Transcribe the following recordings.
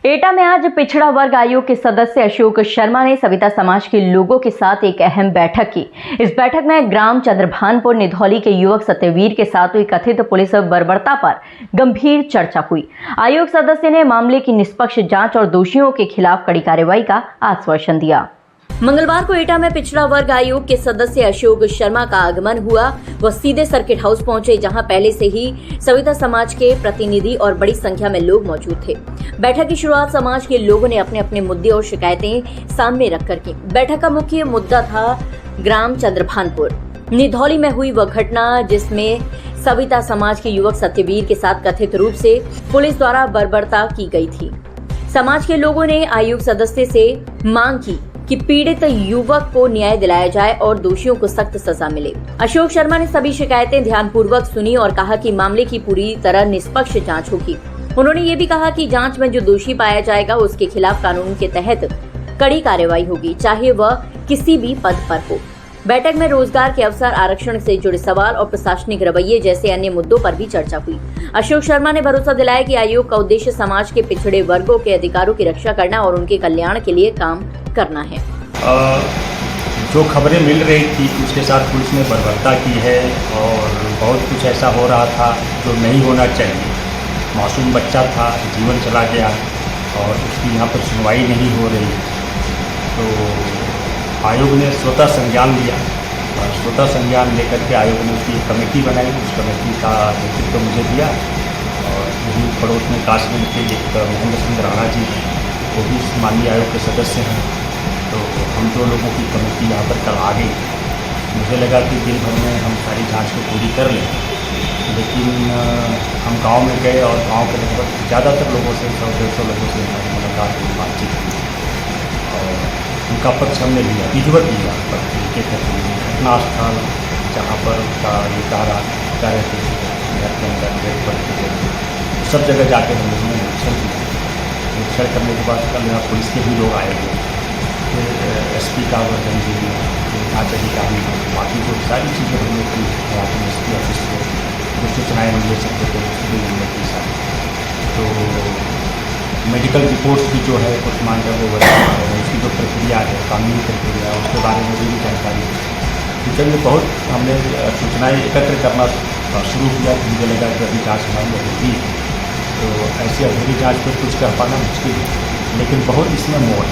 एटा में आज पिछड़ा वर्ग आयोग के सदस्य अशोक शर्मा ने सविता समाज के लोगों के साथ एक अहम बैठक की। इस बैठक में ग्राम चंद्रभानपुर निधौली के युवक सत्यवीर के साथ हुई कथित पुलिस बर्बरता पर गंभीर चर्चा हुई। आयोग सदस्य ने मामले की निष्पक्ष जांच और दोषियों के खिलाफ कड़ी कार्रवाई का आश्वासन दिया। मंगलवार को एटा में पिछड़ा वर्ग आयोग के सदस्य अशोक शर्मा का आगमन हुआ। वह सीधे सर्किट हाउस पहुंचे, जहां पहले से ही सविता समाज के प्रतिनिधि और बड़ी संख्या में लोग मौजूद थे। बैठक की शुरुआत समाज के लोगों ने अपने अपने मुद्दे और शिकायतें सामने रखकर की। बैठक का मुख्य मुद्दा था ग्राम चंद्रभानपुर निधौली में हुई वह घटना, जिसमें सविता समाज के युवक सत्यवीर के साथ कथित रूप से पुलिस द्वारा बर्बरता की गई थी। समाज के लोगों ने आयोग सदस्य से मांग की कि पीड़ित युवक को न्याय दिलाया जाए और दोषियों को सख्त सजा मिले। अशोक शर्मा ने सभी शिकायतें ध्यानपूर्वक सुनी और कहा कि मामले की पूरी तरह निष्पक्ष जांच होगी। उन्होंने ये भी कहा कि जांच में जो दोषी पाया जाएगा उसके खिलाफ कानून के तहत कड़ी कार्रवाई होगी, चाहे वह किसी भी पद पर हो। बैठक में रोजगार के अवसर, आरक्षण से जुड़े सवाल और प्रशासनिक रवैये जैसे अन्य मुद्दों पर भी चर्चा हुई। अशोक शर्मा ने भरोसा दिलाया कि आयोग का उद्देश्य समाज के पिछड़े वर्गों के अधिकारों की रक्षा करना और उनके कल्याण के लिए काम करना है। जो खबरें मिल रही थी उसके साथ पुलिस ने बर्बरता की है और बहुत कुछ ऐसा हो रहा था जो नहीं होना चाहिए। मासूम बच्चा था, जीवन चला गया और उसकी यहाँ पर सुनवाई नहीं हो रही। तो आयोग ने स्वतः संज्ञान लिया और स्वतः संज्ञान लेकर के आयोग ने उसकी एक कमेटी बनाई। उस कमेटी का नेतृत्व मुझे दिया और यही पड़ोस में काश में के एक महेंद्र सिंह राणा जी, वो भी माननीय आयोग के सदस्य हैं। तो हम दो लोगों की कमेटी यहाँ पर कल आ गई। मुझे लगा कि दिन भर में हम सारी जाँच को पूरी कर लें, लेकिन हम गांव में गए और गांव के लगभग ज़्यादातर लोगों से 100-150 लोगों से हमारी मुलाकात हुई, बातचीत की और उनका पक्ष हमने लिया, विधिवत लिया। घटनास्थल जहाँ पर उनका ये कह रहे थे घर के अंदर गेट पर सब जगह जाके हम लोगों ने निरीक्षण किया। निरीक्षण करने के बाद कल यहाँ पुलिस के भी लोग आए थे, फिर SP का वर्जन जी, जाँच अधिकारी, बाकी जो सारी चीज़ें हमने की SP ऑफिस से जो सूचनाएँ हम ले सकते थे उसकी हमने की सारी। तो मेडिकल रिपोर्ट्स भी जो है पोस्टमार्टम वो उसकी जो प्रक्रिया है, कानूनी प्रक्रिया, उसके बारे में भी जानकारी फ्यूचर में बहुत हमने सूचनाएँ एकत्र करना शुरू किया। मुझे लगा कि अभी जाँच हमारी अधूरी है, तो ऐसी अधूरी जाँच पर कुछ कर पाना मुश्किल है, लेकिन बहुत इसमें मोड़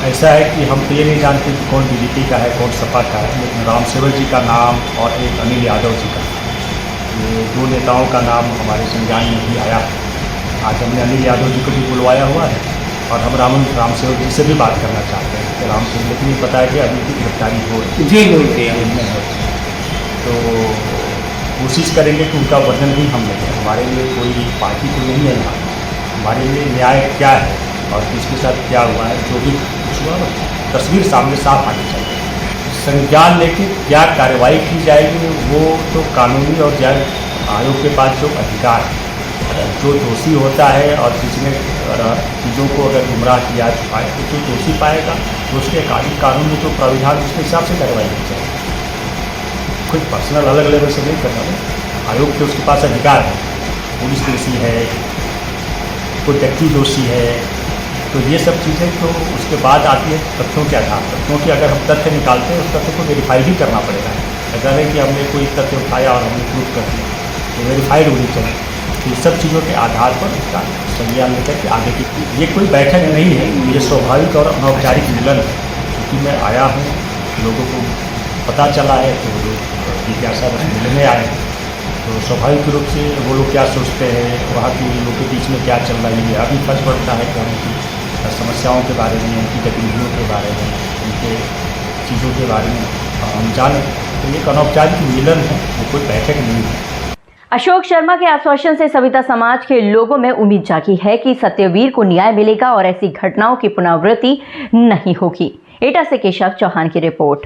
ऐसा है कि हम तो ये नहीं जानते कि कौन BJP का है, कौन सपा का है, लेकिन रामसेवक जी का नाम और एक अनिल यादव जी का, ये दो नेताओं का नाम हमारे संज्ञान में भी आया। आज हमने अनिल यादव जी को भी बुलवाया हुआ है और हम रामसेवक जी से भी बात करना चाहते हैं कि रामसेवक, लेकिन ये पता है कि अभी की गिरफ्तारी हो रही है। तो कोशिश करेंगे कि उनका वर्णन भी हम लेंगे। हमारे लिए कोई पार्टी तो नहीं है यहाँ, हमारे लिए न्याय क्या है और किसके साथ क्या हुआ है, जो भी कुछ हुआ तस्वीर सामने साफ आनी चाहिए। संज्ञान लेके क्या कार्रवाई की जाएगी वो तो कानूनी और आयोग के पास जो अधिकार है, जो दोषी होता है और जिसने चीज़ों को अगर गुमराह किया छुपाए तो जो दोषी पाएगा तो उसके कानून में जो प्राविधान उसके हिसाब से कार्रवाई की जाएगी। कोई पर्सनल अलग लेवल से नहीं करना है, आयोग के उसके पास अधिकार है। पुलिस दोषी है, कोई व्यक्ति दोषी है, तो ये सब चीज़ें तो उसके बाद आती है तथ्यों के आधार पर, क्योंकि अगर हम तथ्य निकालते हैं उस तथ्य को वेरीफाई भी करना पड़ेगा। ऐसा नहीं कि हमने कोई तथ्य उठाया और हमने प्रूफ कर दिया, तो वेरीफाइड होनी चाहिए। तो ये सब चीज़ों के आधार पर उसका संज्ञान लेकर के आगे की ये कोई बैठक नहीं है, ये स्वाभाविक और अनौपचारिक मिलन है। क्योंकि मैं आया हूँ, लोगों को पता चला है तो वो लोग जिज्ञासा बस मिलने आए हैं, तो स्वाभाविक रूप से वो लोग क्या सोचते हैं, वहाँ के लोगों के बीच में क्या चल रही है। अभी फर्ज पड़ता है कि उनकी समस्याओं के बारे में, उनकी गतिविधियों के बारे में, उनके चीज़ों के बारे में हम जानें। तो ये अनौपचारिक मिलन है, वो कोई बैठक नहीं है। अशोक शर्मा के आश्वासन से सविता समाज के लोगों में उम्मीद जागी है कि सत्यवीर को न्याय मिलेगा और ऐसी घटनाओं की पुनरावृत्ति नहीं होगी। एटा से केशव चौहान की रिपोर्ट।